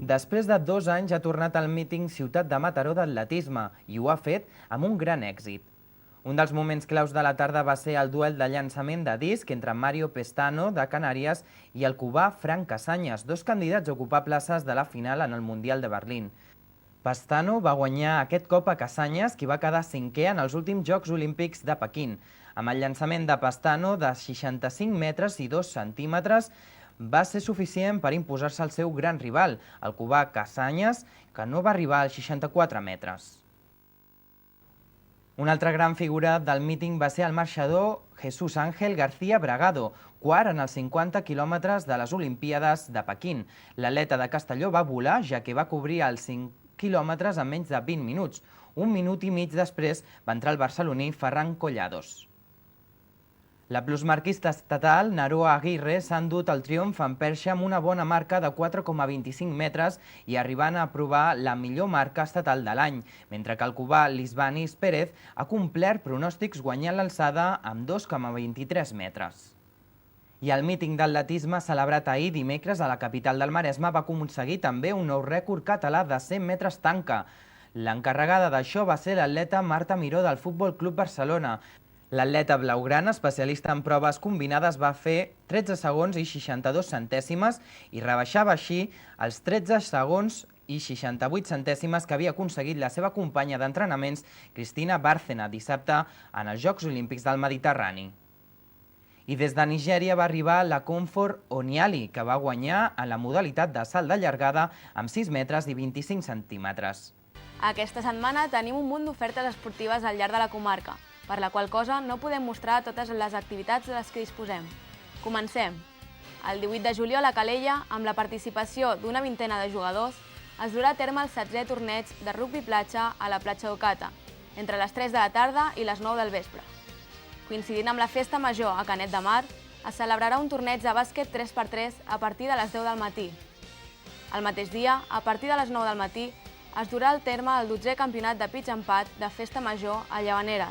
Després de 2 anys ha tornat al míting Ciutat de Mataró d'atletisme i ho ha fet amb un gran èxit. Un dels moments claus de la tarda va ser el duel de llançament de disc entre Mario Pestano, de Canàries, i el cubà Frank Casañas, dos candidats a ocupar places de la final en el Mundial de Berlín. Pestano va guanyar aquest cop a Casañas, qui va quedar cinquè en els últims Jocs Olímpics de Pequín. Amb el llançament de Pestano de 65 metres i 2 centímetres va ser suficient per imposar-se al seu gran rival, el cubà Casañas, que no va arribar als 64 metres. Una altra gran figura del míting va ser el marxador Jesús Ángel García Bragado, quart en els 50 quilòmetres de les Olimpíades de Pequín. L'atleta de Castelló va volar, ja que va cobrir els 5 quilòmetres en menys de 20 minuts. Un minut i mig després va entrar el barceloní Ferran Collados. La plusmarquista estatal Naroa Aguirre s'ha endut el triomf en perxa amb una bona marca de 4,25 metres i arribant a aprovar la millor marca estatal de l'any, mentre que el cubà Lisbanis Pérez ha complert pronòstics guanyant l'alçada amb 2,23 metres. I el míting d'atletisme celebrat ahir dimecres a la capital del Maresme va aconseguir també un nou rècord català de 100 metres tanca. L'encarregada d'això va ser l'atleta Marta Miró del Futbol Club Barcelona. L'atleta blaugrana, especialista en proves combinades, va fer 13 segons i 62 centèsimes i rebaixava així els 13 segons i 68 centèsimes que havia aconseguit la seva companya d'entrenaments, Cristina Bárcena, dissabte en els Jocs Olímpics del Mediterrani. I des de Nigèria va arribar la Comfort Oniali, que va guanyar en la modalitat de salt de llargada amb 6 metres i 25 centímetres. Aquesta setmana tenim un munt d'ofertes esportives al llarg de la comarca, per la qual cosa no podem mostrar totes les activitats de les que disposem. Comencem! El 18 de juliol a Calella, amb la participació d'una vintena de jugadors, es durà a terme el 16è torneig de rugbi platja a la platja d'Ocata, entre les 3 de la tarda i les 9 del vespre. Coincidint amb la festa major a Canet de Mar, es celebrarà un torneig de bàsquet 3x3 a partir de les 10 del matí. El mateix dia, a partir de les 9 del matí, es durà al terme el 12è campionat de pitch and putt de festa major a Llavaneres,